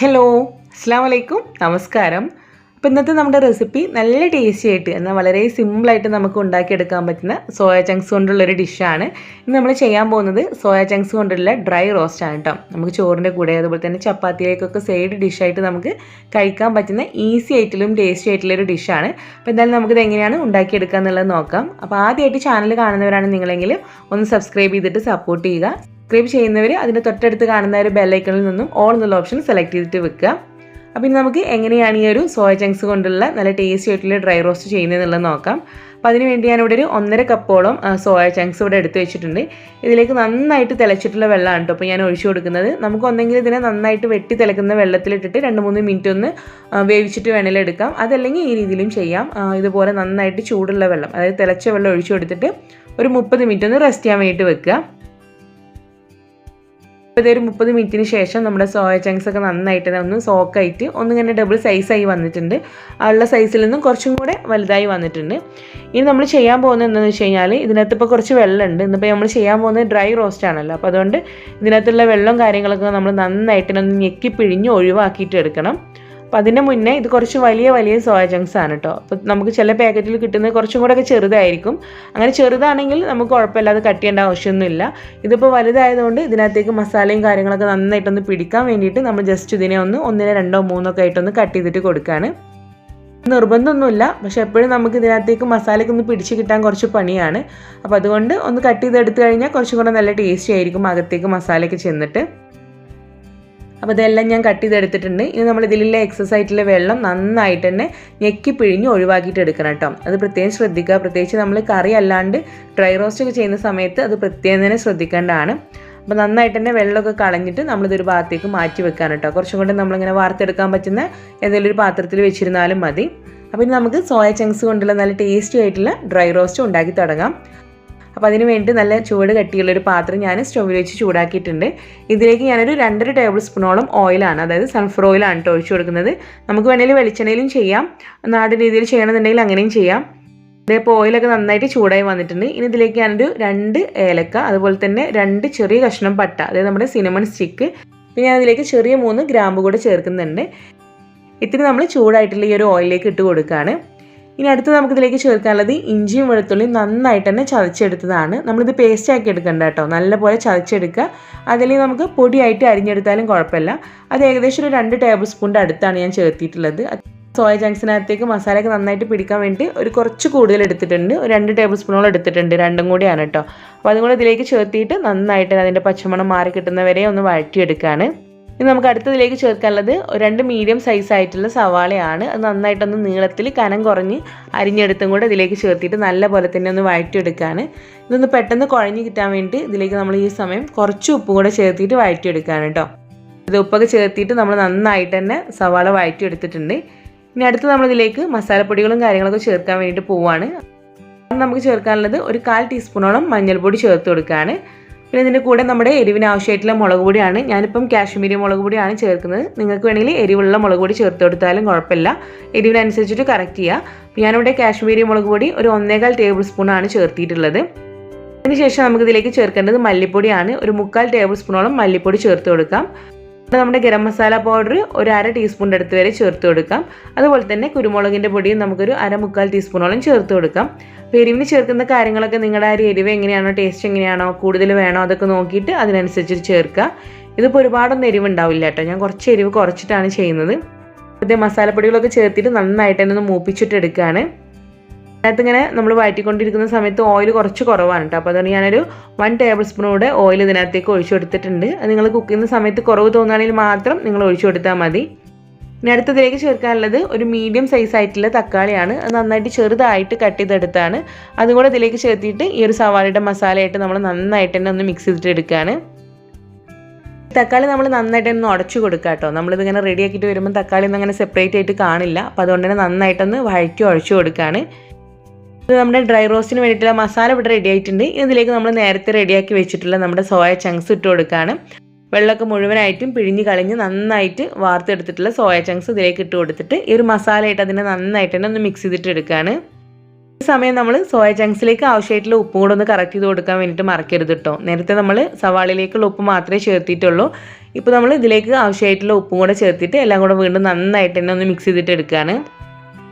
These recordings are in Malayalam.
ഹലോ, അസ്സാം വലൈക്കും, നമസ്കാരം. അപ്പോൾ ഇന്നത്തെ നമ്മുടെ റെസിപ്പി നല്ല ടേസ്റ്റി ആയിട്ട് എന്നാൽ വളരെ സിമ്പിളായിട്ട് നമുക്ക് ഉണ്ടാക്കിയെടുക്കാൻ പറ്റുന്ന സോയ ചങ്ക്സ് കൊണ്ടുള്ളൊരു ഡിഷാണ്. ഇന്ന് നമ്മൾ ചെയ്യാൻ പോകുന്നത് സോയ ചങ്ക്സ് കൊണ്ടുള്ള ഡ്രൈ റോസ്റ്റാണ് കേട്ടോ. നമുക്ക് ചോറിൻ്റെ കൂടെ അതുപോലെ തന്നെ ചപ്പാത്തിയിലേക്കൊക്കെ സൈഡ് ഡിഷായിട്ട് നമുക്ക് കഴിക്കാൻ പറ്റുന്ന ഈസി ആയിട്ടുള്ള ടേസ്റ്റി ആയിട്ടുള്ളൊരു ഡിഷാണ്. അപ്പോൾ എന്തായാലും നമുക്കിത് എങ്ങനെയാണ് ഉണ്ടാക്കിയെടുക്കുക എന്നുള്ളത് നോക്കാം. അപ്പോൾ ആദ്യമായിട്ട് ചാനൽ കാണുന്നവരാണ് നിങ്ങളെങ്കിൽ ഒന്ന് സബ്സ്ക്രൈബ് ചെയ്തിട്ട് സപ്പോർട്ട് ചെയ്യുക. സബ്സ്ക്രൈബ് ചെയ്യുന്നവർ അതിൻ്റെ തൊട്ടടുത്ത് കാണുന്ന ഒരു ബെല്ലൈക്കണിൽ നിന്നും ഓൾ എന്നുള്ള ഓപ്ഷൻ സെലക്ട് ചെയ്തിട്ട് വെക്കുക. അപ്പോൾ ഇനി നമുക്ക് എങ്ങനെയാണ് ഈ ഒരു സോയ ചങ്ക്സ് കൊണ്ടുള്ള നല്ല ടേസ്റ്റി ആയിട്ടുള്ള ഡ്രൈ റോസ്റ്റ് ചെയ്യുന്നതെന്നുള്ളത് നോക്കാം. അപ്പോൾ അതിന് വേണ്ടി ഞാനിവിടെ ഒരു 1.5 കപ്പോളം സോയ ചങ്ക്സ് ഇവിടെ എടുത്ത് വെച്ചിട്ടുണ്ട്. ഇതിലേക്ക് നന്നായിട്ട് തിളച്ചിട്ടുള്ള വെള്ളമാണ് കേട്ടോ അപ്പോൾ ഞാൻ ഒഴിച്ചു കൊടുക്കുന്നത്. നമുക്ക് ഒന്നെങ്കിൽ ഇതിനെ നന്നായിട്ട് വെട്ടി തിളക്കുന്ന വെള്ളത്തിലിട്ടിട്ട് 2-3 മിനിറ്റ് ഒന്ന് വേവിച്ചിട്ട് വേണമെങ്കിൽ എടുക്കാം. അതല്ലെങ്കിൽ ഈ രീതിയിലും ചെയ്യാം. ഇതുപോലെ നന്നായിട്ട് ചൂടുള്ള വെള്ളം, അതായത് തിളച്ച വെള്ളം ഒഴിച്ചു കൊടുത്തിട്ട് ഒരു 30 മിനിറ്റ് ഒന്ന് റെസ്റ്റ് ചെയ്യാൻ വേണ്ടിയിട്ട് വെക്കുക. അപ്പോൾ ഇതൊരു 30 മിനിറ്റിന് ശേഷം നമ്മുടെ സോയ ചങ്ക്സ് ഒക്കെ നന്നായിട്ട് ഒന്ന് സോക്കായിട്ട് ഒന്നിങ്ങനെ ഡബിൾ സൈസായി വന്നിട്ടുണ്ട്. ഉള്ള സൈസിൽ നിന്നും കുറച്ചും കൂടെ വലുതായി വന്നിട്ടുണ്ട്. ഇനി നമ്മൾ ചെയ്യാൻ പോകുന്നത് എന്താണെന്ന് വെച്ച് കഴിഞ്ഞാൽ ഇതിനകത്ത് ഇപ്പോൾ കുറച്ച് വെള്ളമുണ്ട്. ഇന്നിപ്പോൾ നമ്മൾ ചെയ്യാൻ പോകുന്നത് ഡ്രൈ റോസ്റ്റ് ആണല്ലോ. അപ്പോൾ അതുകൊണ്ട് ഇതിനകത്തുള്ള വെള്ളം കാര്യങ്ങളൊക്കെ നമ്മൾ നന്നായിട്ട് ഒന്ന് ഞെക്കി പിഴിഞ്ഞ് ഒഴിവാക്കിയിട്ട് എടുക്കണം. അപ്പോൾ അതിൻ്റെ മുന്നേ ഇത് കുറച്ച് വലിയ സോയ ചങ്ക്സ് ആണ് കേട്ടോ. അപ്പോൾ നമുക്ക് ചില പാക്കറ്റിൽ കിട്ടുന്നത് കുറച്ചും കൂടെ ഒക്കെ ചെറുതായിരിക്കും. അങ്ങനെ ചെറുതാണെങ്കിൽ നമുക്ക് കുഴപ്പമില്ലാതെ കട്ട് ചെയ്യേണ്ട ആവശ്യമൊന്നുമില്ല. ഇതിപ്പോൾ വലുതായതുകൊണ്ട് ഇതിനകത്തേക്ക് മസാലയും കാര്യങ്ങളൊക്കെ നന്നായിട്ടൊന്ന് പിടിക്കാൻ വേണ്ടിയിട്ട് നമ്മൾ ജസ്റ്റ് ഇതിനെ 1, 2, 3 ഒക്കെ ആയിട്ടൊന്ന് കട്ട് ചെയ്തിട്ട് കൊടുക്കുകയാണ്. നിർബന്ധമൊന്നുമില്ല, പക്ഷെ എപ്പോഴും നമുക്ക് ഇതിനകത്തേക്ക് മസാലയ്ക്ക് ഒന്ന് പിടിച്ച് കിട്ടാൻ കുറച്ച് പണിയാണ്. അപ്പോൾ അതുകൊണ്ട് ഒന്ന് കട്ട് ചെയ്തെടുത്ത് കഴിഞ്ഞാൽ കുറച്ചും കൂടെ നല്ല ടേസ്റ്റി ആയിരിക്കും അകത്തേക്ക് മസാലയൊക്കെ ചെന്നിട്ട്. അപ്പോൾ ഇതെല്ലാം ഞാൻ കട്ട് ചെയ്തെടുത്തിട്ടുണ്ട്. ഇനി നമ്മൾ ഇതിലുള്ള എക്സസ് ആയിട്ടുള്ള വെള്ളം നന്നായിട്ട് തന്നെ ഞെക്കി പിഴിഞ്ഞ് ഒഴിവാക്കിയിട്ട് എടുക്കണം കേട്ടോ. അത് പ്രത്യേകം ശ്രദ്ധിക്കുക. പ്രത്യേകിച്ച് നമ്മൾ കറി അല്ലാണ്ട് ഡ്രൈ റോസ്റ്റ് ഒക്കെ ചെയ്യുന്ന സമയത്ത് അത് പ്രത്യേകം തന്നെ ശ്രദ്ധിക്കേണ്ടതാണ്. അപ്പോൾ നന്നായിട്ട് തന്നെ വെള്ളമൊക്കെ കളഞ്ഞിട്ട് നമ്മളിതൊരു ഭാഗത്തേക്ക് മാറ്റി വെക്കാൻ കേട്ടോ. കുറച്ചും കൂടെ നമ്മളിങ്ങനെ വാർത്തെടുക്കാൻ പറ്റുന്ന ഏതെങ്കിലും ഒരു പാത്രത്തിൽ വെച്ചിരുന്നാലും മതി. അപ്പോൾ ഇനി നമുക്ക് സോയ ചങ്ക്സ് കൊണ്ടുള്ള നല്ല ടേസ്റ്റി ആയിട്ടുള്ള ഡ്രൈ റോസ്റ്റ് ഉണ്ടാക്കി തുടങ്ങാം. അപ്പോൾ അതിന് വേണ്ടി നല്ല ചൂട് കട്ടിയുള്ളൊരു പാത്രം ഞാൻ സ്റ്റൗവിൽ വെച്ച് ചൂടാക്കിയിട്ടുണ്ട്. ഇതിലേക്ക് ഞാനൊരു 2.5 ടേബിൾ സ്പൂണോളം ഓയിലാണ്, അതായത് സൺഫ്ലവർ ഓയിലാണ് കേട്ടോ ഒഴിച്ചു കൊടുക്കുന്നത്. നമുക്ക് വേണമെങ്കിൽ വെളിച്ചെണ്ണയിലും ചെയ്യാം, നാടൻ രീതിയിൽ ചെയ്യണമെന്നുണ്ടെങ്കിൽ അങ്ങനെയും ചെയ്യാം. ഇതേപ്പോൾ ഓയിലൊക്കെ നന്നായിട്ട് ചൂടായി വന്നിട്ടുണ്ട്. ഇനി ഇതിലേക്ക് ഞാനൊരു 2 ഏലക്ക, അതുപോലെ തന്നെ 2 ചെറിയ കഷ്ണം പട്ട, അതായത് നമ്മുടെ സിനമൺ സ്റ്റിക്ക്, പിന്നെ ഞാൻ അതിലേക്ക് ചെറിയ 3 ഗ്രാമ്പ് കൂടെ ചേർക്കുന്നുണ്ട്. ഇത്തിരി നമ്മൾ ചൂടായിട്ടുള്ള ഈ ഒരു ഓയിലേക്ക് ഇട്ട് കൊടുക്കുകയാണ്. ഇനി അടുത്ത് നമുക്കിതിലേക്ക് ചേർക്കാനുള്ളത് ഇഞ്ചിയും വെളുത്തുള്ളിയും നന്നായിട്ട് തന്നെ ചതച്ചെടുത്തതാണ്. നമ്മളിത് പേസ്റ്റ് ആക്കി എടുക്കണ്ട കേട്ടോ, നല്ലപോലെ ചതച്ചെടുക്കുക. അതിലേക്ക് നമുക്ക് പൊടിയായിട്ട് അരിഞ്ഞെടുത്താലും കുഴപ്പമില്ല. അത് ഏകദേശം ഒരു 2 ടേബിൾ സ്പൂണിൻ്റെ അടുത്താണ് ഞാൻ ചേർത്തിട്ടുള്ളത്. സോയ ചങ്ക്സിനകത്തേക്ക് മസാലയൊക്കെ നന്നായിട്ട് പിടിക്കാൻ വേണ്ടി ഒരു കുറച്ച് കൂടുതൽ എടുത്തിട്ടുണ്ട്, ഒരു 2 ടേബിൾ സ്പൂണോളം എടുത്തിട്ടുണ്ട്. രണ്ടും കൂടിയാണ് കേട്ടോ. അപ്പോൾ അതും കൂടെ ഇതിലേക്ക് ചേർത്തിയിട്ട് നന്നായിട്ട് അതിൻ്റെ പച്ചമണം മാറി കിട്ടുന്നവരെ ഒന്ന് വഴറ്റിയെടുക്കുകയാണ്. ഇനി നമുക്ക് അടുത്തതിലേക്ക് ചേർക്കാനുള്ളത് 2 മീഡിയം സൈസ് ആയിട്ടുള്ള സവാളയാണ്. അത് നന്നായിട്ടൊന്ന് നീളത്തിൽ കനം കുറഞ്ഞ് അരിഞ്ഞെടുത്തും കൂടെ ഇതിലേക്ക് ചേർത്തിട്ട് നല്ല പോലെ തന്നെ ഒന്ന് വഴറ്റിയെടുക്കുകയാണ്. ഇതൊന്ന് പെട്ടെന്ന് കുഴഞ്ഞ് കിട്ടാൻ വേണ്ടി ഇതിലേക്ക് നമ്മൾ ഈ സമയം കുറച്ച് ഉപ്പ് കൂടെ ചേർത്തിട്ട് വഴറ്റിയെടുക്കുകയാണ് കേട്ടോ. ഇത് ഉപ്പൊക്കെ ചേർത്തിട്ട് നമ്മൾ നന്നായിട്ട് തന്നെ സവാള വഴറ്റിയെടുത്തിട്ടുണ്ട്. ഇനി അടുത്ത് നമ്മളിതിലേക്ക് മസാലപ്പൊടികളും കാര്യങ്ങളൊക്കെ ചേർക്കാൻ വേണ്ടിയിട്ട് പോവുകയാണ്. നമുക്ക് ചേർക്കാനുള്ളത് ഒരു 1/4 ടീസ്പൂണോളം മഞ്ഞൾപ്പൊടി ചേർത്ത് കൊടുക്കുകയാണ്. പിന്നെ ഇതിൻ്റെ കൂടെ നമ്മുടെ എരിവിന് ആവശ്യമായിട്ടുള്ള മുളക് പൊടിയാണ്. ഞാനിപ്പം കാശ്മീരി മുളക് പൊടിയാണ് ചേർക്കുന്നത്. നിങ്ങൾക്ക് വേണമെങ്കിൽ എരിവുള്ള മുളക് പൊടി ചേർത്ത് കൊടുത്താലും കുഴപ്പമില്ല, എരിവിനനുസരിച്ചിട്ട് കറക്റ്റ് ചെയ്യുക. അപ്പോൾ ഞാനിവിടെ കാശ്മീരി മുളക് പൊടി ഒരു 1.25 ടേബിൾ സ്പൂണാണ് ചേർത്തിട്ടുള്ളത്. അതിനുശേഷം നമുക്കിതിലേക്ക് ചേർക്കേണ്ടത് മല്ലിപ്പൊടിയാണ്. ഒരു 3/4 ടേബിൾ സ്പൂണോളം മല്ലിപ്പൊടി ചേർത്ത് കൊടുക്കാം. നമ്മുടെ ഗരം മസാല പൗഡർ ഒരു 1/2 ടീസ്പൂണിൻ്റെ അടുത്ത് വരെ ചേർത്ത് കൊടുക്കാം. അതുപോലെ തന്നെ കുരുമുളകിൻ്റെ പൊടിയും നമുക്കൊരു 1/4 ടീസ്പൂണോളം ചേർത്ത് കൊടുക്കാം. അപ്പോൾ എരിവിന് ചേർക്കുന്ന കാര്യങ്ങളൊക്കെ നിങ്ങളുടെ ആ ഒരു എരിവ് എങ്ങനെയാണോ, ടേസ്റ്റ് എങ്ങനെയാണോ, കൂടുതൽ വേണോ അതൊക്കെ നോക്കിയിട്ട് അതിനനുസരിച്ച് ചേർക്കുക. ഇതിപ്പോൾ ഒരുപാടൊന്നും എരിവ് ഉണ്ടാവില്ല കേട്ടോ, ഞാൻ കുറച്ച് എരിവ് കുറച്ചിട്ടാണ് ചെയ്യുന്നത്. അതേ മസാലപ്പൊടികളൊക്കെ ചേർത്തിട്ട് നന്നായിട്ട് തന്നെ ഒന്ന് മൂപ്പിച്ചിട്ട് എടുക്കുകയാണ്. അതിനകത്ത് ഇങ്ങനെ നമ്മൾ വഴറ്റിക്കൊണ്ടിരിക്കുന്ന സമയത്ത് ഓയിൽ കുറച്ച് കുറവാണ് കേട്ടോ. അപ്പോൾ അതുകൊണ്ട് ഞാനൊരു 1 ടേബിൾ സ്പൂൺ കൂടെ ഓയിൽ ഇതിനകത്തേക്ക് ഒഴിച്ചു കൊടുത്തിട്ടുണ്ട്. അത് നിങ്ങൾ കുക്ക് ചെയ്യുന്ന സമയത്ത് കുറവ് തോന്നുകയാണെങ്കിൽ മാത്രം നിങ്ങൾ ഒഴിച്ചു കൊടുത്താൽ മതി. ഇനി അടുത്തതിലേക്ക് ചേർക്കാനുള്ളത് ഒരു മീഡിയം സൈസ് ആയിട്ടുള്ള തക്കാളിയാണ്. അത് നന്നായിട്ട് ചെറുതായിട്ട് കട്ട് ചെയ്തെടുത്താണ്. അതുകൂടെ ഇതിലേക്ക് ചേർത്തിട്ട് ഈ ഒരു സവാളയുടെ മസാലയായിട്ട് നമ്മൾ നന്നായിട്ട് തന്നെ ഒന്ന് മിക്സ് ചെയ്തിട്ട് എടുക്കുകയാണ്. തക്കാളി നമ്മൾ നന്നായിട്ട് ഒന്ന് ഉടച്ചു കൊടുക്കുക കേട്ടോ. നമ്മളിതിങ്ങനെ റെഡി ആക്കിയിട്ട് വരുമ്പോൾ തക്കാളി ഒന്നും അങ്ങനെ സെപ്പറേറ്റ് ആയിട്ട് കാണില്ല. അപ്പോൾ അതുകൊണ്ട് തന്നെ നന്നായിട്ടൊന്ന് ഉടച്ചു കൊടുക്കുകയാണ്. ഇത് നമ്മുടെ ഡ്രൈ റോസ്റ്റിന് വേണ്ടിയിട്ടുള്ള മസാല ഇവിടെ റെഡി ആയിട്ടുണ്ട്. ഇതിലേക്ക് നമ്മൾ നേരത്തെ റെഡിയാക്കി വെച്ചിട്ടുള്ള നമ്മുടെ സോയ ചങ്ക്സ് ഇട്ട് കൊടുക്കുകയാണ്. വെള്ളമൊക്കെ മുഴുവനായിട്ടും പിഴിഞ്ഞ് കളഞ്ഞ് നന്നായിട്ട് വാർത്തെടുത്തിട്ടുള്ള സോയ ചങ്ക്സ് ഇതിലേക്ക് ഇട്ട് കൊടുത്തിട്ട് ഈ ഒരു മസാലയായിട്ട് അതിനെ നന്നായിട്ട് തന്നെ ഒന്ന് മിക്സ് ചെയ്തിട്ട് എടുക്കുകയാണ്. ഈ സമയം നമ്മൾ സോയ ചങ്ക്സിലേക്ക് ആവശ്യമായിട്ടുള്ള ഉപ്പും കൂടെ ഒന്ന് കറക്റ്റ് ചെയ്ത് കൊടുക്കാൻ വേണ്ടിയിട്ട് മറക്കരുത് കേട്ടോ. നേരത്തെ നമ്മൾ സവാളയിലേക്കുള്ള ഉപ്പ് മാത്രമേ ചേർത്തിട്ടുള്ളൂ. ഇപ്പോൾ നമ്മൾ ഇതിലേക്ക് ആവശ്യമായിട്ടുള്ള ഉപ്പും കൂടെ ചേർത്തിട്ട് എല്ലാം കൂടെ വീണ്ടും നന്നായിട്ട് തന്നെ ഒന്ന് മിക്സ് ചെയ്തിട്ട് എടുക്കുകയാണ്.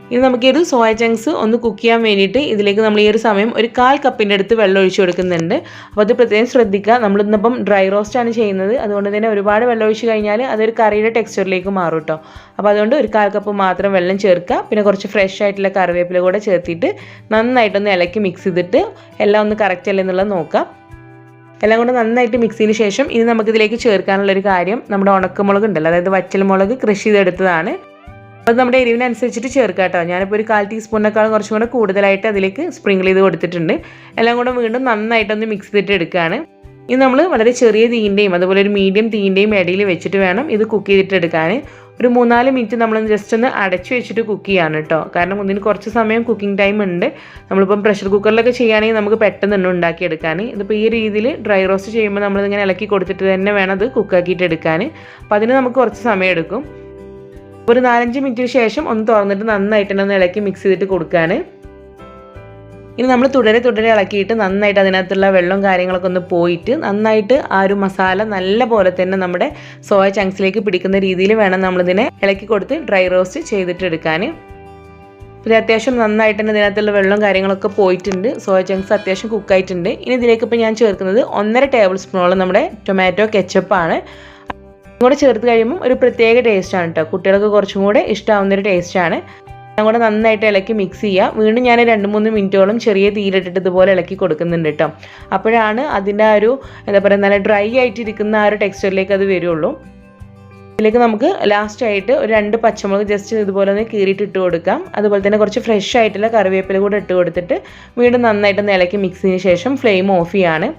ഇനി നമുക്ക് ഈ ഒരു സോയ ചങ്ക്സ് ഒന്ന് കുക്ക് ചെയ്യാൻ വേണ്ടിയിട്ട് ഇതിലേക്ക് നമ്മൾ ഈ ഒരു സമയം ഒരു 1/4 കപ്പിൻ്റെ അടുത്ത് വെള്ളം ഒഴിച്ച് കൊടുക്കുന്നുണ്ട്. അപ്പോൾ അത് പ്രത്യേകം ശ്രദ്ധിക്കുക. നമ്മളിന്നിപ്പം ഡ്രൈ റോസ്റ്റ് ആണ് ചെയ്യുന്നത്. അതുകൊണ്ട് തന്നെ ഒരുപാട് വെള്ളം ഒഴിച്ച് കഴിഞ്ഞാൽ അതൊരു കറിയുടെ ടെക്സ്ചറിലേക്ക് മാറും കേട്ടോ. അപ്പോൾ അതുകൊണ്ട് ഒരു 1/4 കപ്പ് മാത്രം വെള്ളം ചേർക്കുക. പിന്നെ കുറച്ച് ഫ്രഷ് ആയിട്ടുള്ള കറിവേപ്പില കൂടെ ചേർത്തിട്ട് നന്നായിട്ടൊന്ന് ഇളക്കി മിക്സ് ചെയ്തിട്ട് എല്ലാം ഒന്ന് കറക്റ്റ് അല്ലേ എന്നുള്ളത് നോക്കാം. എല്ലാം കൊണ്ട് നന്നായിട്ട് മിക്സ് ചെയ്തതിന് ശേഷം ഇനി നമുക്കിതിലേക്ക് ചേർക്കാനുള്ളൊരു കാര്യം നമ്മുടെ ഉണക്കമുളക് ഉണ്ടല്ലോ, അതായത് വറ്റൽമുളക് കൃഷി ചെയ്തെടുത്തതാണ്. അത് നമ്മുടെ എരിവിനനുസരിച്ചിട്ട് ചേർക്കാം കേട്ടോ. ഞാനിപ്പോൾ ഒരു 1/4 ടീസ്പൂണിനേക്കാളും കുറച്ചും കൂടെ കൂടുതലായിട്ട് അതിലേക്ക് സ്പ്രിങ്കിൾ ചെയ്ത് കൊടുത്തിട്ടുണ്ട്. എല്ലാം കൂടെ വീണ്ടും നന്നായിട്ടൊന്ന് മിക്സ് ചെയ്തിട്ട് എടുക്കുകയാണ്. ഇത് നമ്മൾ വളരെ ചെറിയ തീൻ്റെയും അതുപോലെ ഒരു മീഡിയം തീൻ്റെയും ഇടയിൽ വെച്ചിട്ട് വേണം ഇത് കുക്ക് ചെയ്തിട്ട് എടുക്കാൻ. ഒരു 3-4 മിനിറ്റ് നമ്മൾ ജസ്റ്റ് ഒന്ന് അടച്ചു വെച്ചിട്ട് കുക്ക് ചെയ്യാണ് കേട്ടോ. കാരണം ഇതിന് കുറച്ച് സമയം കുക്കിംഗ് ടൈം ഉണ്ട്. നമ്മളിപ്പം പ്രഷർ കുക്കറിലൊക്കെ ചെയ്യുകയാണെങ്കിൽ നമുക്ക് പെട്ടെന്ന് തന്നെ ഉണ്ടാക്കിയെടുക്കാൻ. ഇതിപ്പോൾ ഈ രീതിയിൽ ഡ്രൈ റോസ്റ്റ് ചെയ്യുമ്പോൾ നമ്മളിങ്ങനെ ഇളക്കി കൊടുത്തിട്ട് തന്നെ വേണം അത് കുക്കാക്കിയിട്ട് എടുക്കാൻ. അപ്പോൾ അതിന് നമുക്ക് കുറച്ച് സമയം എടുക്കും. ഒരു 4-5 മിനിറ്റിന് ശേഷം ഒന്ന് തുറന്നിട്ട് നന്നായിട്ട് തന്നെ ഒന്ന് ഇളക്കി മിക്സ് ചെയ്തിട്ട് കൊടുക്കുകയാണ്. ഇനി നമ്മൾ തുടരെ ഇളക്കിയിട്ട് നന്നായിട്ട് അതിനകത്തുള്ള വെള്ളവും കാര്യങ്ങളൊക്കെ ഒന്ന് പോയിട്ട് നന്നായിട്ട് ആ ഒരു മസാല നല്ല പോലെ തന്നെ നമ്മുടെ സോയ ചങ്ക്സിലേക്ക് പിടിക്കുന്ന രീതിയിൽ വേണം നമ്മളിതിനെ ഇളക്കി കൊടുത്ത് ഡ്രൈ റോസ്റ്റ് ചെയ്തിട്ട് എടുക്കാൻ. പിന്നെ അത്യാവശ്യം നന്നായിട്ട് തന്നെ ഇതിനകത്തുള്ള വെള്ളവും കാര്യങ്ങളൊക്കെ പോയിട്ടുണ്ട്. സോയ ചങ്ക്സ് അത്യാവശ്യം കുക്കായിട്ടുണ്ട്. ഇനി ഇതിലേക്ക് ഇപ്പോൾ ഞാൻ ചേർക്കുന്നത് 1.5 ടേബിൾ സ്പൂണോളം നമ്മുടെ ടൊമാറ്റോ കെച്ചപ്പാണ്. കൂടെ ചേർത്ത് കഴിയുമ്പോൾ ഒരു പ്രത്യേക ടേസ്റ്റാണ് കേട്ടോ. കുട്ടികൾക്ക് കുറച്ചും കൂടെ ഇഷ്ടമാവുന്നൊരു ടേസ്റ്റാണ്. ഞാൻ കൂടെ നന്നായിട്ട് ഇളക്കി മിക്സ് ചെയ്യുക. വീണ്ടും ഞാൻ 2-3 മിനിറ്റോളം ചെറിയ തീയിലിട്ടിട്ട് ഇതുപോലെ ഇളക്കി കൊടുക്കുന്നുണ്ട് കേട്ടോ. അപ്പോഴാണ് അതിൻ്റെ ആ ഒരു എന്താ പറയുക നല്ല ഡ്രൈ ആയിട്ടിരിക്കുന്ന ആ ഒരു ടെക്സ്ചറിലേക്ക് അത് വരുള്ളൂ. ഇതിലേക്ക് നമുക്ക് ലാസ്റ്റായിട്ട് ഒരു 2 പച്ചമുളക് ജസ്റ്റ് ഇതുപോലെ ഒന്ന് കീറിയിട്ട് ഇട്ട് കൊടുക്കാം. അതുപോലെ തന്നെ കുറച്ച് ഫ്രഷ് ആയിട്ടുള്ള കറിവേപ്പില കൂടെ ഇട്ട് കൊടുത്തിട്ട് വീണ്ടും നന്നായിട്ട് ഇളക്കി മിക്സ് ചെയ്തതിന് ശേഷം ഫ്ലെയിം ഓഫ് ചെയ്യാണ്.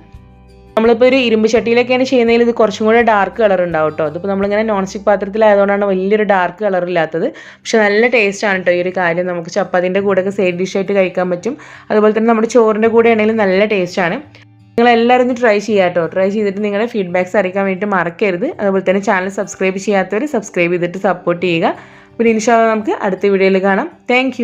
നമ്മളിപ്പോൾ ഒരു ഇരുമ്പ് ചട്ടിയിലൊക്കെയാണ് ചെയ്യുന്നതിൽ ഇത് കുറച്ചും കൂടെ ഡാർക്ക് കളർ ഉണ്ടാവും കേട്ടോ. അതിപ്പോൾ നമ്മളിങ്ങനെ നോൺ സ്റ്റിക്ക് പാത്രത്തിലായതുകൊണ്ടാണ് വലിയൊരു ഡാർക്ക് കളർ ഇല്ലാത്തത്. പക്ഷെ നല്ല ടേസ്റ്റാണ് കേട്ടോ ഈ ഒരു കാര്യം. നമുക്ക് ചപ്പാത്തിൻ്റെ കൂടെയൊക്കെ സൈഡ് ഡിഷായിട്ട് കഴിക്കാൻ പറ്റും. അതുപോലെ തന്നെ നമ്മുടെ ചോറിൻ്റെ കൂടെ ആണെങ്കിലും നല്ല ടേസ്റ്റാണ്. നിങ്ങളെല്ലാവരും ഒന്ന് ട്രൈ ചെയ്യാം കേട്ടോ. ട്രൈ ചെയ്തിട്ട് നിങ്ങളുടെ ഫീഡ്ബാക്ക്സ് അറിയിക്കാൻ വേണ്ടിയിട്ട് മറക്കരുത്. അതുപോലെ തന്നെ ചാനൽ സബ്സ്ക്രൈബ് ചെയ്യാത്തവർ സബ്സ്ക്രൈബ് ചെയ്തിട്ട് സപ്പോർട്ട് ചെയ്യുക. പിന്നെ ഇൻഷാ അല്ലാഹ് നമുക്ക് അടുത്ത വീഡിയോയിൽ കാണാം. താങ്ക്